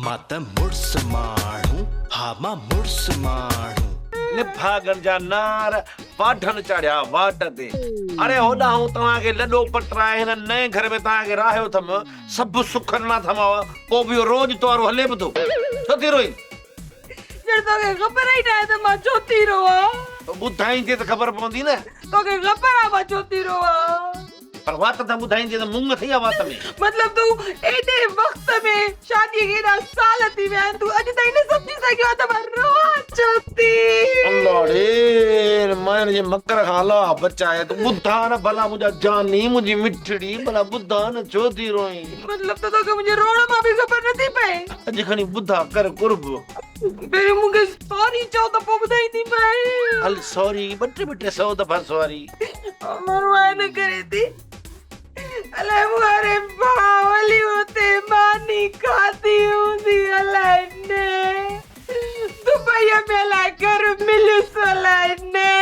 मात मुड़स माण्हू हा मां मुड़स माण्हू निभागन जा नार वाढन चढ़िया वाट ते अरे होॾा हूं तव्हांखे लॾो पटराए हिन नए घर में तव्हांखे राहियो अथम सभु सुख ॾिना अथमांव पोइ बि रोज़ तोरो हले बि थो छो थी रोई जड़ तोखे ख़बर ई नाहे त मां छो थी रोवां ॿुधाईंदे त ख़बर पवंदी न तोखे ख़बर आहे मां छो थी रोवां पर वात त ॿुधाईंदे त मुंग थी आहे वात में मतलब तू एॾे वक्त में शादी के एॾा साल थी विया आहिनि तूं अॼु ताईं न सम्झी सघियो आहे त मां रोवां छो थी अल्लाह रे मैं जे मकर खां अलाह बचाए तूं ॿुधा न भला मुंहिंजा जानी मुंहिंजी मिठड़ी भला ॿुधा न छो थी रोई मतलब त तोखे मुंहिंजे रोअण मां बि ख़बर नथी पए अॼु खणी ॿुधा कर कुर्ब पहिरियों मूंखे सॉरी चओ त पोइ ॿुधाईंदी पए हल सॉरी ॿ टे सौ दफ़ा सॉरी माण्हू आहे न करे थी अलाए मुहारे बावली होते मानी खाती हूंदी अलाए ने दुबई में अलाए घर मिलियुसि अलाए ने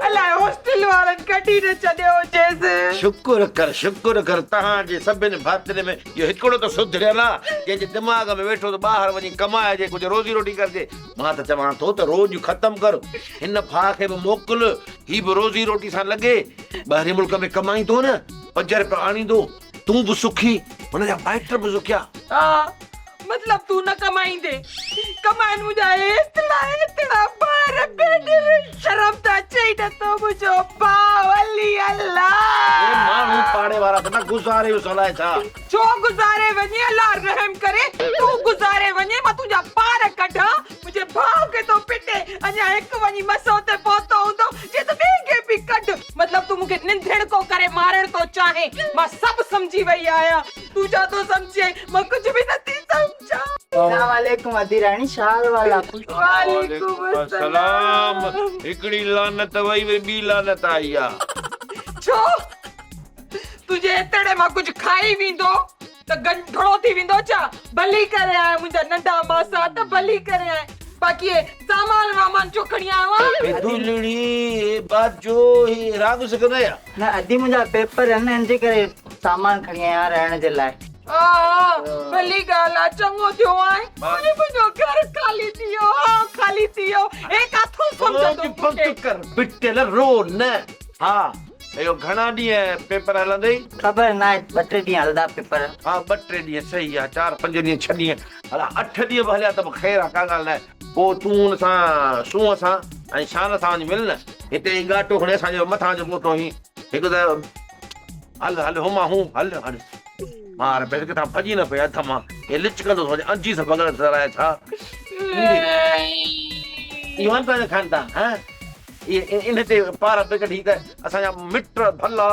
अलाए हॉस्टल वारनि कढी न छॾियो हुजेसि शुक्र कर तव्हांजे सभिनि भातिरे में इहो हिकिड़ो त सुधरियल आहे जंहिंजे दिमाग़ में वेठो त ॿाहिरि वञी कमाइजे कुझु रोज़ी रोटी करजे मां त चवां थो त रोज़ ख़तमु कर हिन भाउ खे बि मोकिल ही बि रोज़ी रोटी सां लॻे ॿाहिरि मुल्क में कमाईंदो न 5 रुपया आणींदो तूं बि सुखी हुनजा माइट बि सुखिया हा मतलब तू न कमाईंदे कमाइनि मुंहिंजा एतिरा ॿार भेनर शर्म त अचे ई नथो मुंहिंजो भाउ अली अल्लाह माण्हू पाड़े वारा त न गुज़ारे अलाए छा छो गुज़ारे वञे अल्लाह रहम करे तूं गुज़ारे वञे मां तुंहिंजा ॿार कढां मुंहिंजे भाउ खे तो पिटे अञा हिकु वञी मसो ते पहुतो हूंदो जे त ॿिए खे बि कढ मतलब तूं मूंखे निंधड़को करे मारण तो चाहे मां सभु सम्झी वई आहियां तूं छा तो सम्झे मां कुझु बि नथी सम्झां अस्सलामुअलैकुम अदीरानी शाल वाला वालेकुम अस्सलाम हिकड़ी लानत वई ॿी लानत आई आहे छो तुझे एतड़े मां कुछ खाई वेंदो त गंढड़ो थी वेंदो छा भली करे आया मुंहिंजा नंढा मासा त भली करे आया बाकी सामान वामान जो खणी आवा दुलड़ी बाजो ही राग सघंदा या न अदी मुंहिंजा पेपर आहिनि हिनजे करे सामान खणी आया रहण जे लाइ भली ॻाल्हि आहे चङो थियो आहे मुंहिंजो घर खाली थियो हे काथो सम्झंदो बंद कर बिटल रो न हा इहो घणा ॾींहं पेपर हलंदई ख़बर न आहे 2-3 ॾींहं हलंदा पेपर हा 2-3 ॾींहं सही आहे 4-5 ॾींहं 6 ॾींहं हला 8 ॾींहं बि हलिया त बि ख़ैर आहे का ॻाल्हि न आहे पोइ तूं हुन सां सूंहं सां ऐं शान सां वञी मिल न हिते ई गाटो खणी असांजे मथां जो पोतो ही हिकु त हल हुमा हूं हल मार पैसे किथां भॼी न पिया हथ मां हे लिचकंदो थो अंजी सां बगड़ सराए छा इहो त खान था हां इन ते पार पे कढी त असांजा मिट भला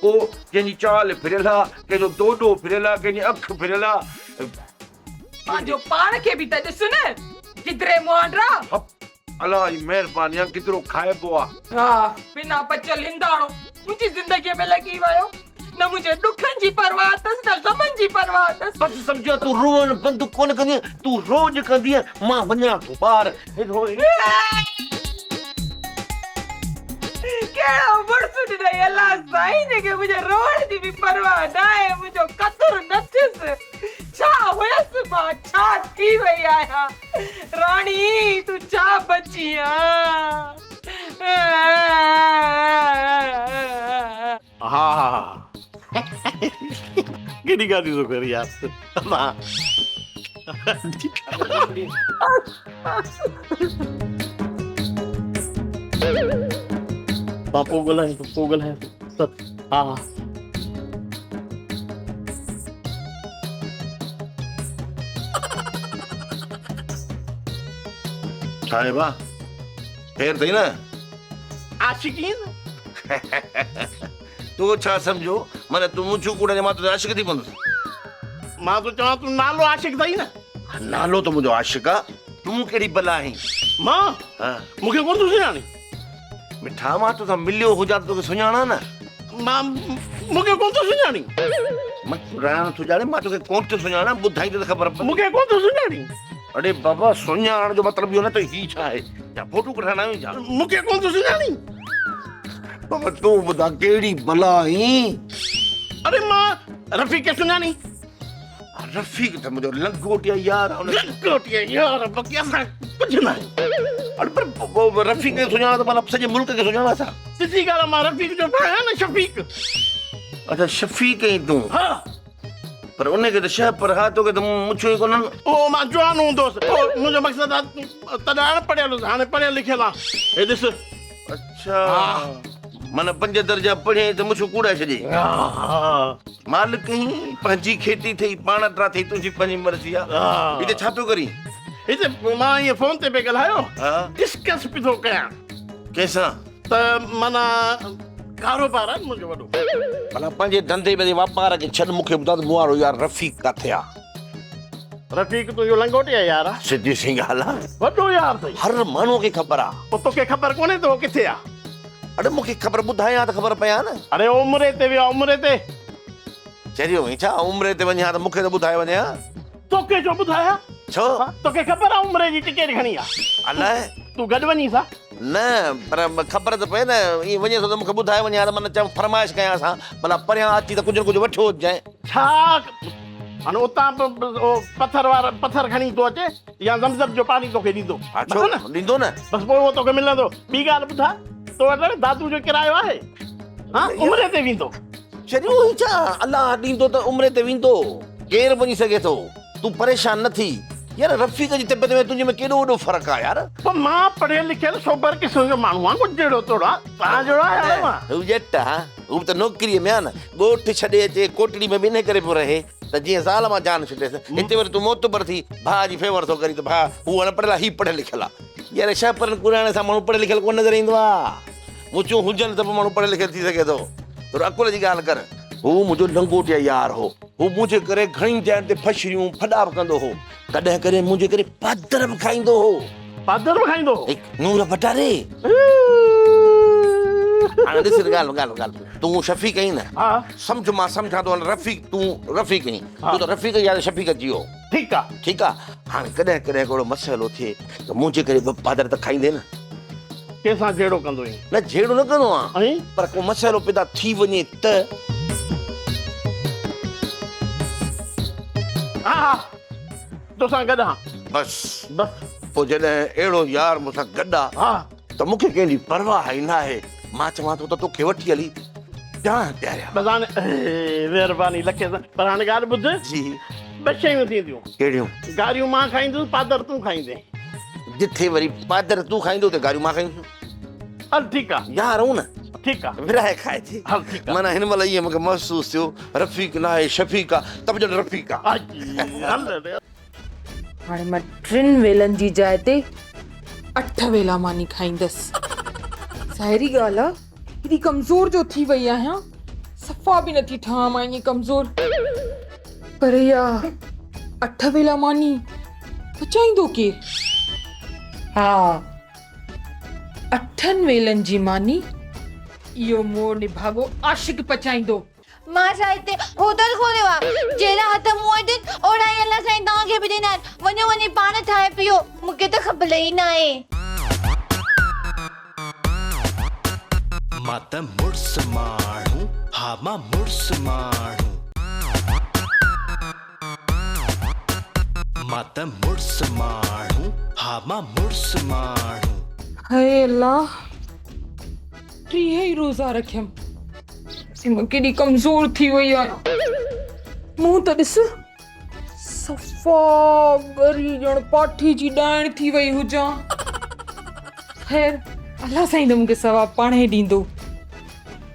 को जंहिंजी चाल फिरियल आहे कंहिंजो दोडो फिरियल आहे कंहिंजी अखि फिरियल आहे पंहिंजो पाण खे बि त ॾिस न किधरे मुआंडरा अलाह जी महिरबानी आहे केतिरो खाइबो आहे हा बिना पचल हिंदाणो मुंहिंजी ज़िंदगीअ में लॻी वियो न मुझे दुखन जी परवाह अथस न गमन जी परवाह अथस बस समझो तू रोन बंद कोन कंदी तू रोज कंदी मां वञा थो ॿार कहिड़ो मुड़सु ॾिनई अलाह साईं जेके मुंहिंजे रोअण जी बि परवाह न आहे मुंहिंजो कतुर न थियसि छा हुयसि मां छा थी वई आहियां राणी तूं छा बची हा केॾी ॻाल्हि थो कर यार मां पोइ ॻोल्हाए हा साहिबा फेर अथई न आशिकी तूं छा सम्झो माना तूं मुंहिंजो कूड़े मां तुंहिंजो आशिक थी पवंदुसि मां तो चवां तूं नालो आशिक अथई न नालो त मुंहिंजो आशिक आहे तूं कहिड़ी बला आहीं मां मूंखे कोन थो सुञाणी मिठा मां तोसां मिलियो हुजां त तोखे सुञाणा न मां मूंखे कोन थो सुञाणी मां रहण थो ॼाणे मां तोखे कोन थो सुञाणा ॿुधाई त ख़बर पए मूंखे कोन थो सुञाणी अरे बाबा सुञाण जो मतिलबु इहो न त ही छा आहे छा फोटू कढाइण आहियूं छा मूंखे कोन थो सुञाणी बाबा तूं ॿुधा कहिड़ी बला आहीं अरे मां रफ़ी खे सुञाणी रफ़ीक त मुंहिंजो लंगोटिया यार आहे, लंगोटिया यार बाक़ी असां कुझु न आहे। अरे पर रफ़ीक खे सुञाणा त माना सॼे मुल्क खे सुञाणा असां। ॾिसी ॻाल्हि मां रफ़ीक जो भाउ आहियां न शफ़ीक। अच्छा शफ़ीक ऐं तूं, हा पर उनखे त शह पर हा तोखे त मुछूं ई कोन्हनि। ओ मां जवान हूंदोसि, मुंहिंजो मक़सदु आहे तॾहिं अनपढ़ियल हुउसि, हाणे पढ़ियल लिखियल आहे। हे ॾिस अच्छा माना 5 दर्जा पढ़े त मुछूं कूड़ा छॾे। मालिक ई पंहिंजी खेती थई, पाण तरा थई, तुंहिंजी पंहिंजी मर्ज़ी आहे। हिते छा पियो करी? हिते मां ईअं फोन ते पे ॻाल्हायो, हा डिस्कस पियो थो कयां कंहिंसां? त माना कारोबार आहे मुंहिंजो वॾो। भला पंहिंजे धंधे में वापार खे छॾ, मूंखे ॿुधायो त मूं वारो यार रफ़ीक किथे आहे? रफ़ीक तुंहिंजो लंगोटिया यार आहे, सिधी सी ॻाल्हि आहे, वॾो यार अथई। हर माण्हूअ खे ख़बर आहे। पोइ तोखे ख़बर कोन्हे त उहो किथे आहे? अरे मूंखे ख़बर ॿुधायां त ख़बर पया न। अरे उमिरि ते विया, उमिरि ते। चरियो छा उमिरि ते वञा त मूंखे त ॿुधाए वञे। तोखे छो ॿुधाया? छो? तोखे ख़बर आहे उमिरि जी टिकेट खणी आहे? अलाए तूं गॾु वञी सा? न पर ख़बर त पए न, ईअं वञे थो त मूंखे ॿुधाए वञे त माना चऊं फरमाइश कयां असां, भला परियां अची त कुझु न कुझु वठो अचजांइ। छा हाणे उतां पत्थर खणी थो अचे या ज़मज़म जो पानी तोखे ॾींदो? छो ॾींदो न? बसि पोइ उहो तोखे मिलंदो। ॿी ॻाल्हि ॿुधा, तो वटि दादू जो किरायो आहे? हा उमिरि ते वेंदो। चरियो छा अलाह ॾींदो त उमिरि ते वेंदो, केरु वञी सघे थो। तूं परेशान न थी यार, रफ़ीक जी तबियत में तुंहिंजे में केॾो वॾो फ़र्क़ु आहे यार। पर मां पढ़ियल लिखियल सोबर क़िस्म जो माण्हू आहियां, कुझु जहिड़ो तोड़ो आहे तव्हां जहिड़ो आहे मां। हू ॼट आहे, हू त नौकिरीअ में आहे न, ॻोठु छॾे अचे कोटड़ी में बि इन करे पियो रहे त जीअं ज़ाल मां जान छुटेसि। हिते वरी तूं मोतबर थी भाउ जी फेवर थो करी त भाउ हू अनपढ़ियल आहे, हीउ पढ़ियल लिखियल आहे। यार छह पर कुराइण सां माण्हू पढ़ियल लिखियल कोन नज़र ईंदो आहे। मुचूं हुजनि त पोइ माण्हू पढ़ियल लिखियल थी सघे थो। थोरो अकुल जी ॻाल्हि कर। हू मुंहिंजो लंगोटिया यार हो, हू मुंहिंजे करे घणी जॻह ते फछड़ियूं फॾा बि कंदो हो, कॾहिं कॾहिं मुंहिंजे करे पादर बि खाईंदो हो। पादर बि खाईंदो? नूर बटारे। हाणे ॾिस ॻाल्हि तूं शफ़ीक आहीं न? हा सम्झ मां सम्झां थो रफ़ीक, तूं रफ़ीक आहीं, तूं त रफ़ीक या शफ़ीक जी हो। ठीकु आहे ठीकु आहे। हाणे कॾहिं कॾहिं हिकिड़ो मसइलो थिए त मुंहिंजे करे ॿ पादर त खाईंदे न? कंहिंसां जहिड़ो कंदो आहीं? न जहिड़ो न कंदो आहियां, ऐं पर को मसइलो पैदा थी वञे त। हा तोसां गॾु हा बसि बसि। पोइ जॾहिं अहिड़ो यार मूंसां गॾु आहे हा त मूंखे कंहिंजी परवाह ई न आहे। मां चवां थो त तोखे वठी हली जान प्यारिया। बसि हाणे महिरबानी लखे सां। पर हाणे ॻाल्हि ॿुध जी। 2 शयूं थींदियूं। कहिड़ियूं? गारियूं मां खाईंदुसि, पादर तूं खाईंदे। जिथे वरी पादर तूं खाईंदो त गारियूं मां खाईंदुसि। हल ठीकु आहे यार हूं न, ठीकु आहे विराए खाए थी। हल ठीकु आहे। माना हिन महिल ईअं मूंखे महसूसु थियो रफ़ीक न आहे शफ़ीक आहे त बि ॼण रफ़ीक आहे। हाणे मां 3 वेलनि जी जाइ ते 8 वेला मानी खाईंदसि। ज़ाहिरी ॻाल्हि आहे, हेॾी कमज़ोर जो थी वई आहियां, सफ़ा बि नथी ठहां मां ईअं कमज़ोर। पर इहा 8 वेला मानी पचाईंदो केरु? हा 8 वेलनि जी मानी इहो मोर निभागो आशिक पचाईंदो। मां साहित्य होटल खोलियो आहे, जहिड़ा हथ मूं वटि ओड़ा ई अलाह साईं तव्हांखे बि ॾिना आहिनि। वञो वञी पाण ठाहे पियो, मूंखे त ख़बर ई न आहे। मां त मुड़ुस माण्हू, हा मां मुड़ुस माण्हू, मां त मुड़ुस माण्हू, हा मां मुड़ुस माण्हू। हाय अल्लाह, 3 ई रोज़ा रखियमि, मां केॾी कमज़ोर थी वई आहियां। मूं त ॾिस सफ़ा ॻरी ॼण पाठी जी ॾाइण थी वई हुजां। ख़ैर अलाह साईं त मूंखे सवाबु पाण ई ॾींदो,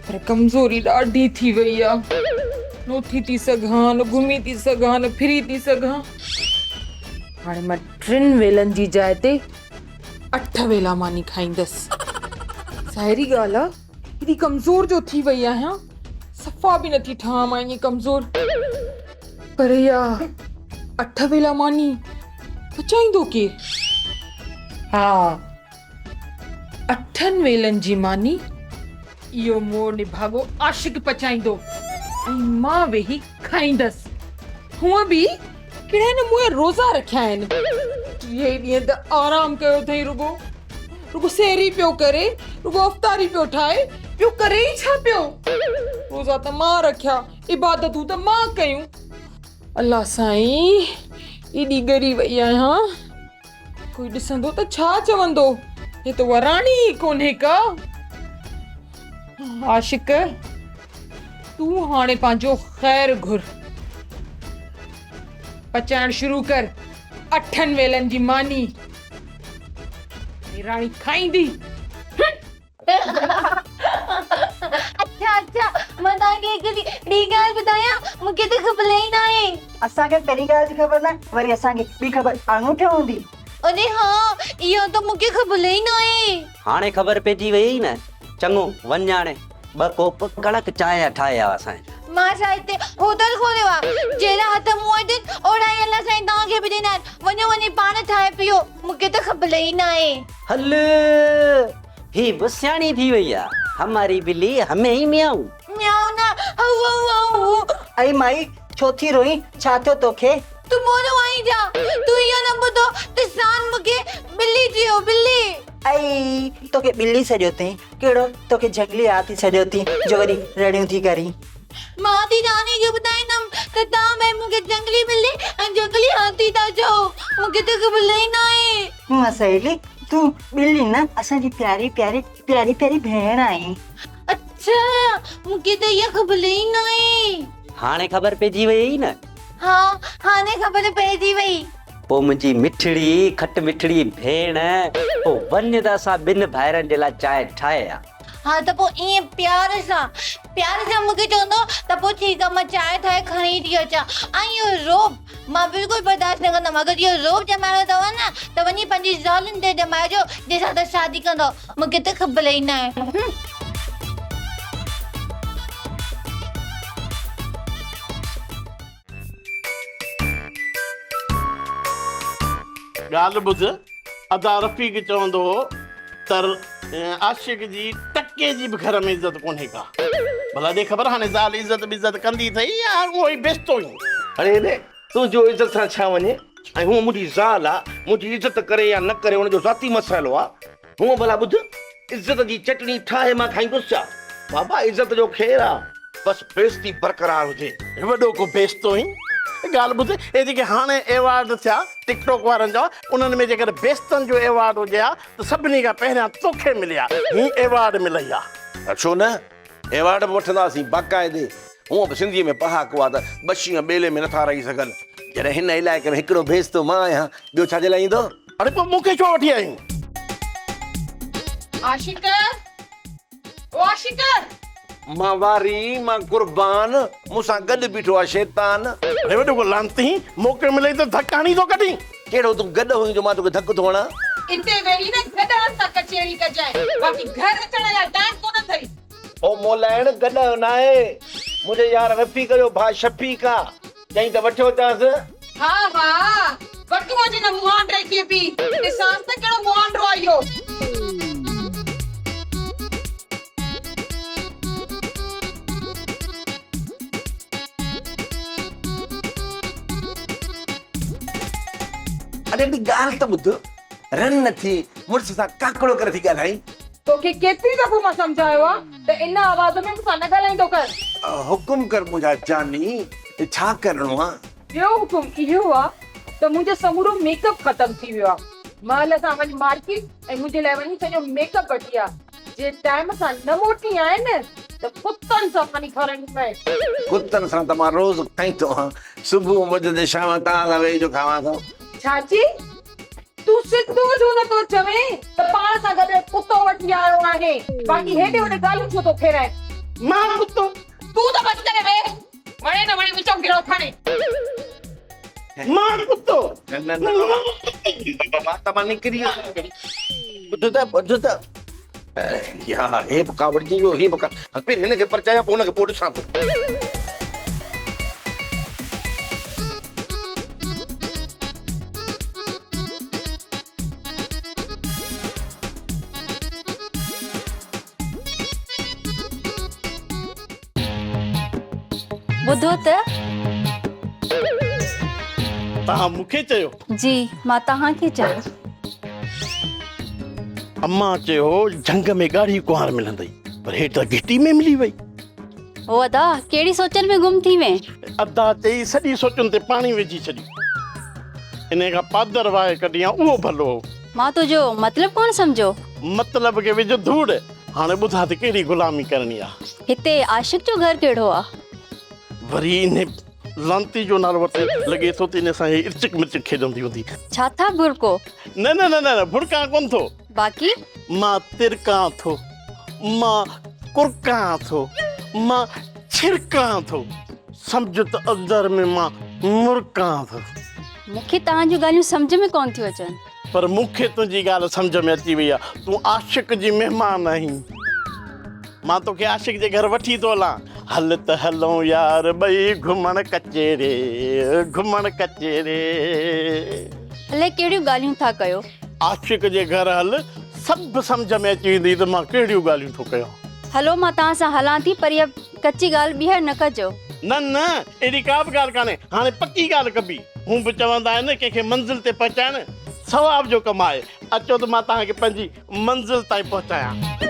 पर कमज़ोरी ॾाढी थी वई आहे। न उथी थी सघां, न घुमी थी सघां, न फिरी थी सघां। हाणे मां 3 वेलनि जी जाइ ते 8 वेला मानी खाईंदसि। ज़ाहिरी ॻाल्हि आहे, हेॾी कमज़ोर जो थी वई आहियां, सफ़ा बि नथी ठहां मां ईअं कमज़ोर। पर इहा 8 वेला मानी पचाईंदो केरु? हा 8 वेलनि जी मानी इहो मोर निभागो आशिक पचाईंदो ऐं मां वेही खाईंदसि। हूअं बि कहिड़ा न मूं रोज़ा रखिया आहिनि। 3 ॾींहं त आराम कयो अथई, रुगो सेरी पियो करे, रुगो अफ़्तारी पियो ठाहे, पियो करे ई छा पियो? रोज़ा त मां रखिया, इबादतूं त मां कयूं, अल्लाह साईं एॾी ॻरी वई आहियां कोई ॾिसंदो त छा चवंदो हे त वराणी ई कोन्हे का आशिक तूं हाणे पंहिंजो ख़ैर घुर पचाइण शुरू कर 8 वेलनि जी मानी राणी खाईंदी अच्छा अच्छा मां तव्हांखे हिकिड़ी ॿी ॻाल्हि ॿुधायां मूंखे त ख़बर ई न आहे असांखे पहिरीं ॻाल्हि जी ख़बर न वरी असांखे ॿी ख़बर अंगूठे हूंदी अरे हाँ इहो त मूंखे ख़बर ई न आहे हाणे ख़बर पइजी वई न चङो वञ हाणे 2 कोप कड़क चांहि ठाहिया असांजे मां छा हिते होटल खोलियो आहे जहिड़ा हथ मुंहुं अथनि ओड़ा ई अलाह साईं तव्हांखे बि ॾिना आहिनि वञो वञी पाण ठाहे पियो मूंखे त ख़बर ई न आहे हल ही बि सियाणी थी वई आहे हमारी बिल्ली हमें ही मियाऊं म्याऊ न हऊ हऊ हऊ ऐं माई छो थी रोई छा थियो तोखे तू मोनो आई जा तू इहो न ॿुधो त सान मूंखे बिल्ली चयो बिल्ली ऐं तोखे ॿिली सॼो अथई कहिड़ो तोखे जंगली हाथी सॼो अथई जो वरी रड़ियूं थी करी मां थी रानी खे ॿुधाईंदमि त तव्हां भई मूंखे जंगली बिल्ली ऐं जंगली हाथी था चओ मूंखे त ख़बर ई न आहे मां सहेली तूं ॿिली न असांजी प्यारी प्यारी प्यारी प्यारी भेण आई अच्छा मूंखे त इहा ख़बर ई न आहे हाणे ख़बर पइजी वई न हा हाणे ख़बर पइजी वई पोइ मुंहिंजी मिठड़ी खट मिठड़ी भेण पोइ वञ त असां 2 भाइरनि जे लाइ चांहि ठाहे आ हा त पोइ ईअं प्यार सां मूंखे चवंदो त पोइ ठीकु आहे मां चांहि ठाहे खणी थी अचां ऐं इहो रोब मां बिल्कुलु बर्दाश्त न कंदमि अगरि इहो रोब जमाइणो अथव न त वञी पंहिंजी ज़ालुनि ते जमाइजो जंहिंसां त शादी कंदो मूंखे त ख़बर ई न आहे ॻाल्हि ॿुध अदा रफ़ीक चवंदो हो त आशिक जी टके जी बि घर में इज़त कोन्हे का भला ॾे ख़बर हाणे ज़ाल इज़त बिज़त कंदी अथई या उहो ई बेस्तो ई अरे ने तुंहिंजो इज़त सां छा वञे ऐं हूअ मुंहिंजी ज़ाल आहे मुंहिंजी इज़त करे या न करे हुनजो ज़ाती मसाइलो आहे हूअ भला ॿुध इज़त जी चटणी ठाहे मां खाईंदुसि छा बाबा इज़त जो ख़ैर आहे बसि बेइज़ती बरक़रार हुजे वॾो को बेस्तो ई ॻाल्हि ॿुध हे जेके हाणे एवार्ड थिया टिकटॉक वारनि जा उन्हनि में जेकर बेस्तनि जो एवार्ड हुजे हा त सभिनी खां पहिरियां तोखे मिलिया ही एवार्ड मिलई आहे छो न एवार्ड बि वठंदासीं बाक़ाइदे हूअं बि सिंधीअ में पहाको आहे त बशीअ ॿेले में नथा रही सघनि जॾहिं हिन इलाइक़े में हिकिड़ो बेस्तो मां आहियां ॿियो छाजे लाइ ईंदो अरे पोइ मूंखे छो वठी आयूं आशिक ओ आशिक मां वारी मां कुर्बान मूंसां गॾु बीठो आहे शैतान अरे वॾो को लांती मौक़ो मिले त धक हणी थो कढी कहिड़ो तूं गॾु हुई जो मां तोखे धकु थो हणां इते वेही न गॾनि सां कचेरी कजाए बाक़ी घर अचण लाइ टाइम कोन अथई ओ मोलाइण गॾु न आहे मुंहिंजे यार रफ़ीक जो भाउ शफ़ीक आहे चई त वठो अचांसि हा वटू अचे न मुहांडे खे बि ॾिसां त कहिड़ो मुहांडो आहे इहो अरे बि ॻाल्हि त ॿुध रन नथी मुड़ुस सां काकड़ो करे थी ॻाल्हाई तोखे केतिरी दफ़ो मां सम्झायो आहे त इन आवाज़ में मूंसां न ॻाल्हाईंदो कर हुकुम कर मुंहिंजा जानी छा करणो आहे ॿियो हुकुम इहो आहे त मुंहिंजो समूरो मेकअप ख़तम थी वियो आहे महल सां वञी मार्केट ऐं मुंहिंजे लाइ वञी सॼो मेकअप वठी आहे जे टाइम सां न मोटी आहे न त कुतनि सां खणी खणणी पए कुतनि सां त मां रोज़ खाईंदो आहियां सुबुह मुझे शाम तव्हां सां वेही जो खावां थो चाची तू सिद्धो जो न तो चवे त पाण सां गॾु कुतो वठी आयो आहे बाक़ी हेॾे होॾे ॻाल्हियूं छो थो फेराए मां कुतो तू त बच करे वे वणे न वणे विचो गिरो खणे मां कुतो बाबा तमाम निकिरी ॿुध त यार हे बका वॾी वियो हे बका फिर हिनखे परचाया पोइ हुनखे पोइ ॾिसां थो ॿुधो त तव्हां मूंखे चयो जी मां तव्हांखे चयो अम्मा चयो जंग में ॻाढ़ी कुंवार मिलंदई पर हेठि त घिटी में मिली वई ओ अदा केड़ी सोचन में गुम थी में? अदा चई सॼी सोचुनि ते पाणी विझी छॾी। इन खां पादर वाहे कढियां उहो भलो हो। मां तुझो मतलब कोन समझो। मतलब के विझ धूड़। हाणे ॿुधा त कहिड़ी गुलामी करणी आहे। हिते आशिक जो घर केड़ो आ? वरी इन लांती जो नालो वठे लॻे थो त इन सां इर्चिक मिर्चिक खेॾंदी हूंदी। छा था बुरको? न न न न भुड़का कोन थो। बाकी मां तिरकां थो, मां कुरकां थो, मां छिरकां थो। सम्झ त अंदर में मां मुरकां थो। मूंखे तव्हांजूं ॻाल्हियूं सम्झ में कोन थियूं अचनि। पर मूंखे तुंहिंजी ॻाल्हि सम्झ में अची वई आहे। तूं आशिक जी महिमान आहीं। मां तोखे आशिक जे घर वठी थो हलां। हल त हलूं यार ॿई घुमण कचेरे, घुमण कचेरे। अलाए कहिड़ियूं ॻाल्हियूं था कयो। आशिक जे घर हल, सभु सम्झ में अची वेंदी त मां कहिड़ियूं ॻाल्हियूं थो कयां। हलो मां तव्हां सां हलां थी, पर इहा कची ॻाल्हि ॿीहर न कजो। न न अहिड़ी का बि ॻाल्हि कान्हे। हाणे पकी ॻाल्हि कबी। हू बि चवंदा आहिनि कंहिंखे मंज़िल ते पहुचाइण सवाब जो कमु आहे। अचो त मां तव्हांखे पंहिंजी मंज़िल ताईं पहुचायां।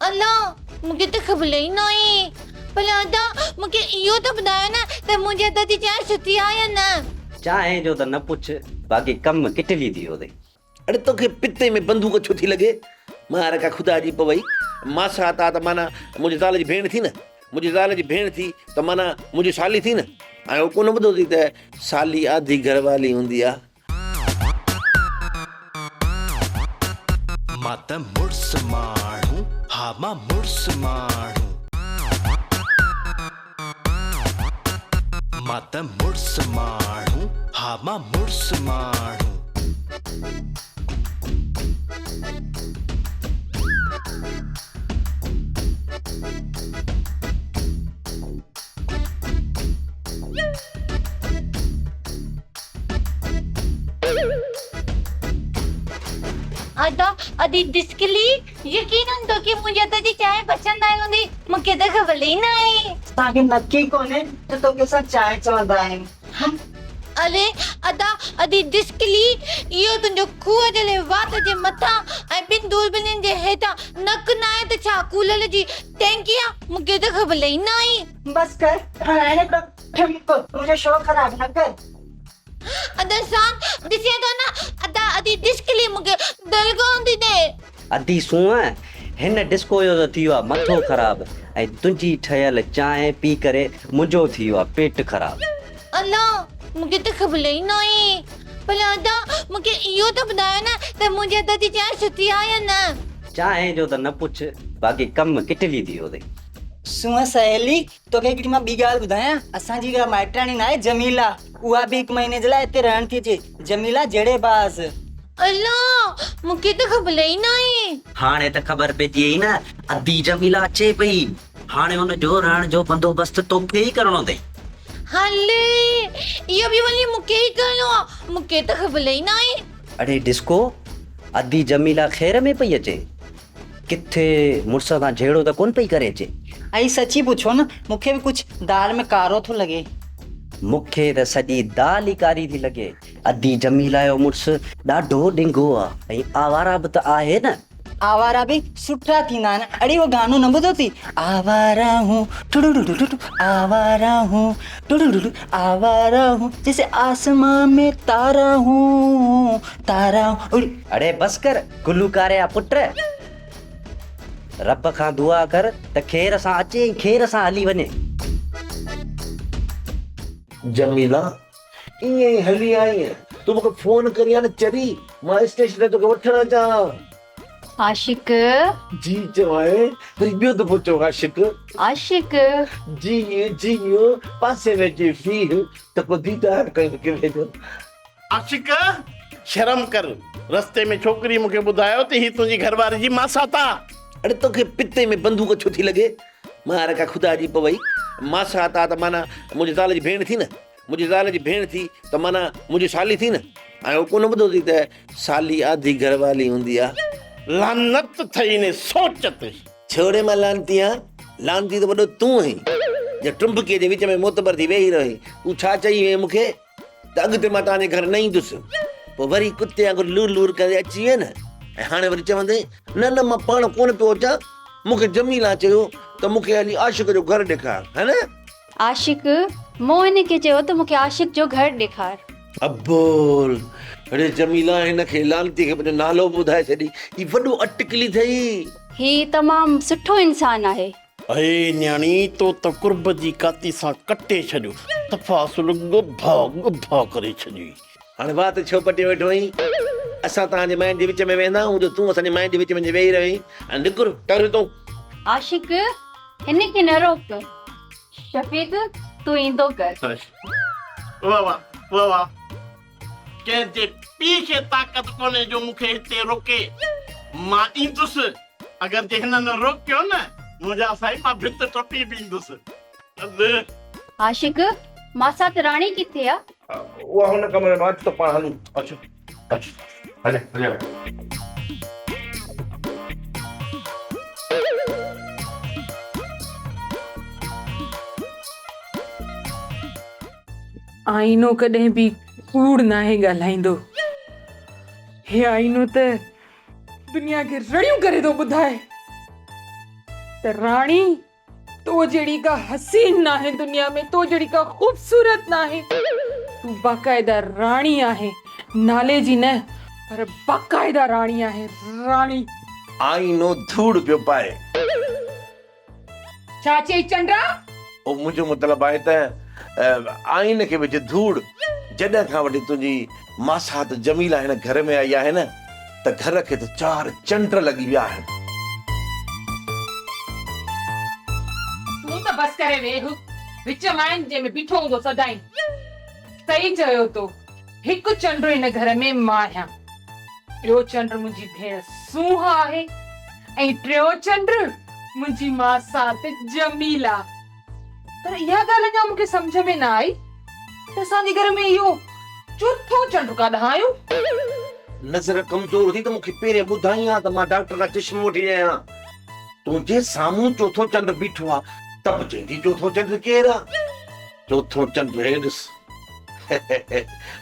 अल्लाह मूंखे त ख़बर ई न आहे। भला अदा मूंखे इहो त ॿुधायो न त मुंहिंजे अदा जी चांहि सुठी आहे या न? चांहि जो त न पुछ, बाक़ी कम किटली थी होदे। अरे तोखे पिते में बंदूक छो थी लॻे? मार का ख़ुदा जी पवई। मां सां था त माना मुंहिंजे ज़ाल जी भेण थी न। मुंहिंजी ज़ाल जी भेण थी त माना मुंहिंजी साली थी न। ऐं उहो कोन ॿुधो थी त साली आधी घरवाली हूंदी आहे। मां त मुड़ुस माण्हू, हा मां मुड़ुस माण्हू। मां त मुड़ुस माण्हू, हा मां मुड़ुस माण्हू। अदा अदी डिस्कली यकीन हूंदो कि मुंहिंजे अदा जी चांहि पसंदि आई हूंदी। मूंखे त ख़बर ई न आहे। तव्हांखे नकी कोन्हे त तोखे सां चांहि चवंदा आहिनि। अरे अदा अदी डिस्कली इहो तुंहिंजो खूह जे वात जे मथां ऐं ॿिनि दूरबीनियुनि जे हेठां नक न आहे त छा कूलर जी टैंकी आहे? मूंखे त ख़बर ई न आहे। बस कर, हाणे मुंहिंजो शो ख़राब न कर। अदा सान ॾिसे थो न अदा अदी डिस्कली मूंखे दिलि कोन थी ॾे। अधी सूंह हिन डिस्को जो त थी वियो आहे मथो ख़राब, ऐं तुंहिंजी ठहियल चांहि पी करे मुंहिंजो थी वियो आहे पेट ख़राब। अल्लाह मूंखे त ख़बर ई न आहे। भला अदा मूंखे इहो त ॿुधायो न त मुंहिंजे अदा जी चांहि सुठी आहे या न? चांहि जो त न पुछ, बाक़ी कम किटली थी होदे। सुह सहेली, तोखे हिकिड़ी मां ॿी ॻाल्हि ॿुधायां। असांजी का माइटाणी न आहे जमीला, उहा बि 1 महीने जे लाइ हिते रहण थी अचे। जमीला जड़े बाज़। अल्लाह मूंखे त ख़बर ई न आहे। हाणे त ख़बर पइजी वई न, अधी जमीला अचे पई। हाणे हुन जो रहण जो बंदोबस्त तोखे ई करणो अथई। हले इहो बि वरी मूंखे ई करिणो आहे। मूंखे त ख़बर ई न आहे। अड़े डिस्को, अधी जमीला ख़ैर में पई अचे? किथे मुड़ुस सां झेड़ो त कोन पई करे अचे? आई सची पुछो न, मूंखे बि कुझु दाल में कारो थो लॻे। मूंखे त सॼी दाल ई कारी थी लॻे। अधी जमीला जो मुड़ुस ॾाढो ॾिंघो आहे ऐं आवारा बि त आहे न। आवारा भी सुठा थींदा आहिनि। अड़े वो गानो न ॿुधो थी? आवारा हूँ टुडुडुडुडु, आवारा हूँ टुडुडुडु, आवारा हूँ जैसे आसमां में तारा हूँ, तारा हूँ। अड़े बस कर गुलूकारे या पुट। रब खां दुआ कर त खेर सां अचे ऐं खेर सां हली वञे। जमीला ईअं ई हली आई आहे। तूं मूंखे फोन करी आहे न चरी, मां स्टेशन ते तोखे वठण अचां। आशिक जी चवाए, वरी ॿियो दफ़ो चओ आशिक। आशिक जी जी पासे में जी फीह त को दीदार कयो के। आशिक शर्म कर। रस्ते में छोकिरी मूंखे ॿुधायो त ही तुंहिंजी घरवारी जी मासा था। अरे तोखे पिते में बंदूक छो थी लॻे? मार का ख़ुदा जी पवई। मासा था त माना मुंहिंजी ज़ाल जी भेण थी न। मुंहिंजी ज़ाल जी भेण थी त माना मुंहिंजी साली थी न। ऐं उहो कोन ॿुधो थी त साली आधी घरवाली हूंदी आहे। लानत थई ने सोच ते। छोड़े मां लानती आहियां। लानती तो वॾो तूं आहीं जे टुंबकीअ जे विच में मोतबर थी वेही रही तूं छा चई वे मूंखे त अॻिते मां तव्हांजे घर न ईंदुसि पोइ वरी कुते वांगुरु लूर लूर करे अची वए न ऐं हाणे वरी चवंदे न न मां पाण कोन पियो अचां मूंखे जमीला चयो त मूंखे हली आशिक जो घर ॾेखार है न आशिक मूं हिनखे चयो त मूंखे आशिक जो घर ॾेखार। अबोल अरे जमीला हिनखे लानती खे पंहिंजो नालो ॿुधाए छॾी ही वॾो अटकली अथई ही तमामु सुठो इंसानु आहे। अरे न्याणी तो त कुर्ब जी काती सां कटे छॾियो तफ़ासुल गुभा करे छॾी। हाणे वात छो पटे वेठो आहीं असां तव्हांजे माइन जे विच में वेंदा आहियूं जो तूं असांजे माइन जे विच में वेही रही ऐं निकुर कर तूं आशिक हिनखे न रोक शफ़ीक तूं ईंदो कर। वाह वाह वाह वाह कंहिंजे पीउ खे ताक़त कोन्हे जो मूंखे हिते रोके मां ईंदुसि अगरि जे हिन न रोकियो न मुंहिंजा साईं मां भित टुटी बि ईंदुसि। आशिक मां साथ राणी किथे आहे? उहा हुन कमरे में अच त पाण हलूं अचो अच हले हले आईनो कॾहिं बि कूड़ नाहे ॻाल्हाईंदो। हे आईनो त दुनिया खे रड़ियूं करे थो ॿुधाए त राणी तो जहिड़ी का हसीन नाहे दुनिया में तो जहिड़ी का ख़ूबसूरत नाहे तू बाक़ाइदा राणी आहे नाले जी न पर बाक़ाइदा राणी आहे राणी। आईनो धूड़ पियो पाए छा चई चंद्रा? ओ मुंहिंजो मतिलबु आहे त आईन खे विझ धूड़ जॾहिं खां वठी तुंहिंजी मासात जमीला हिन घर में आई आहे न त घर खे त 4 चंड लॻी विया आहिनि। तूं त बस करे वेह विच माइन जे में बीठो हूंदो सदाई। सही चयो तो हिकु चंड हिन घर में मां आहियां ॿियो चंड मुंहिंजी भेण सूहा आहे ऐं टियों चंड मुंहिंजी मासात जमीला। पर इहा ॻाल्हि अञा मूंखे सम्झ में न आई त असांजे घर में इहो चोथो चंड काॾां आयो। नज़र कमज़ोर थी त मूंखे पहिरें ॿुधाई आहे त मां डॉक्टर खां चश्मो वठी आहियां तुंहिंजे साम्हूं चोथो चंड बीठो आहे त बि चईंदी चोथो चंड केरु आहे? चोथो चंड हे ॾिस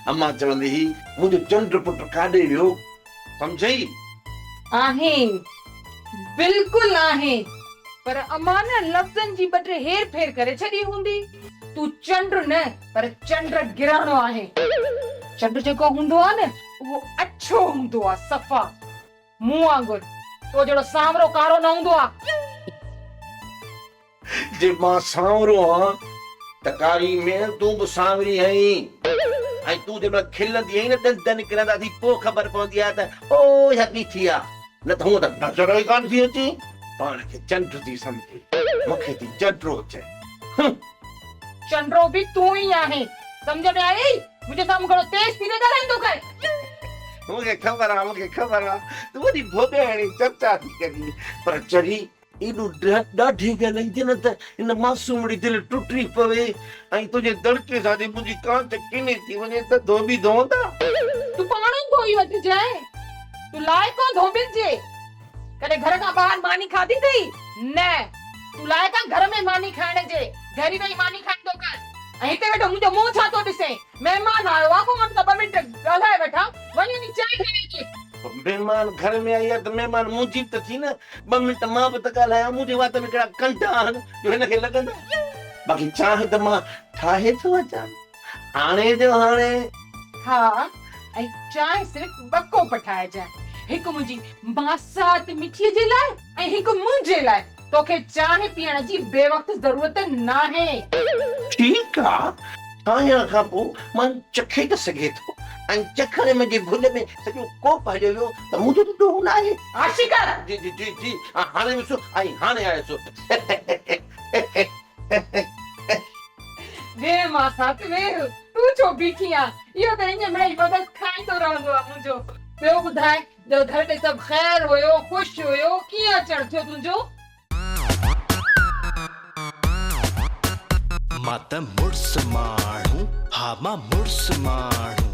अम्मा चवंदी ही मुंहिंजो चंड पुट काॾे वियो सम्झई? आहे बिल्कुलु आहे पर अम्मा न लफ़्ज़नि जी ॿ टे हेर फेर करे छॾी हूंदी। तू चंड न पर चंड गिराणो आहे। चंड जेको हूंदो आहे न उहो अछो हूंदो आहे सफ़ा मुंहुं वांगुर तो जहिड़ो सांवरो कारो न हूंदो आहे। जे मां सांवरो आहियां त कारी में तूं बि सांवरी आहीं ऐं तूं जॾहिं खिलंदी आहीं न दंद निकिरंदा थी पोइ ख़बर पवंदी आहे त ओ हीअ बीठी आहे न त हूअं त नज़र ई कान थी अचे पाण खे चंड थी सम्झे मूंखे थी चंड्रो चए। चंड्रो भी तू ही आहे समझ में आई? मुझे साम्हूं घणो तेज पीने ॻाल्हाईंदो कर। मूंखे ख़बर आहे तूं वॾी भोॻाइणी चर्चा थी करी पर चरी एॾो ॾाढी ॻाल्हाईंदी न त हिन मासूमड़ी दिलि टुटी पवे ऐं तुंहिंजे दड़के सां मुंहिंजी कांच किने थी वञे त धोबी धोंदा तू पाण धोई वठिजाए तू लाइक़ आहे धोबिन जे कॾहिं घर खां ॿाहिरि मानी खाधी अथई? न तू लाइक़ आहे घर में मानी खाइण जे घर ई वेही मानी खाईंदो कर ऐं हिते वेठो मुंहिंजो मुंहुं छा थो ॾिसे महिमान आयो आहे को वटि त 2 मिंट ॻाल्हाए वेठा वञी नी चांहि खणी अचे। महिमान घर में आई आहे त महिमान मुंहिंजी त थी न 2 मिंट मां बि त ॻाल्हायां मुंहिंजे वात में कहिड़ा कंटा आहिनि जो हिनखे लॻंदा बाक़ी चांहि त मां ठाहे थो अचां हाणे जो हाणे। हा ऐं चांहि सिर्फ़ 2 कोप ठाहिजांइ हिकु मुंहिंजी मासात मिठीअ जे लाइ ऐं हिकु मुंहिंजे लाइ तोखे चांहि पीअण जी बेवक्त ज़रूरत नाहे। ठीकु आहे ठाहिण खां पोइ मां चखे त सघे थो ऐं चखण में जे भुल में सॼो कोप हलियो वियो त मुंहिंजो त ॾोह न आहे। आशिक़ जी जी जी जी हाणे ॾिसो ऐं हाणे आयसो वे मासात वे तू छो बीठी आहे इहो त ईअं मिड़ई मदद खाईंदो रहंदो आहे मुंहिंजो। ॿियो ॿुधाए जो घर में सभु ख़ैर हुयो ख़ुशि हुयो कीअं अचणु थियो तुंहिंजो? मां त मुड़ुस माण्हू हा मां मुड़ुस माण्हू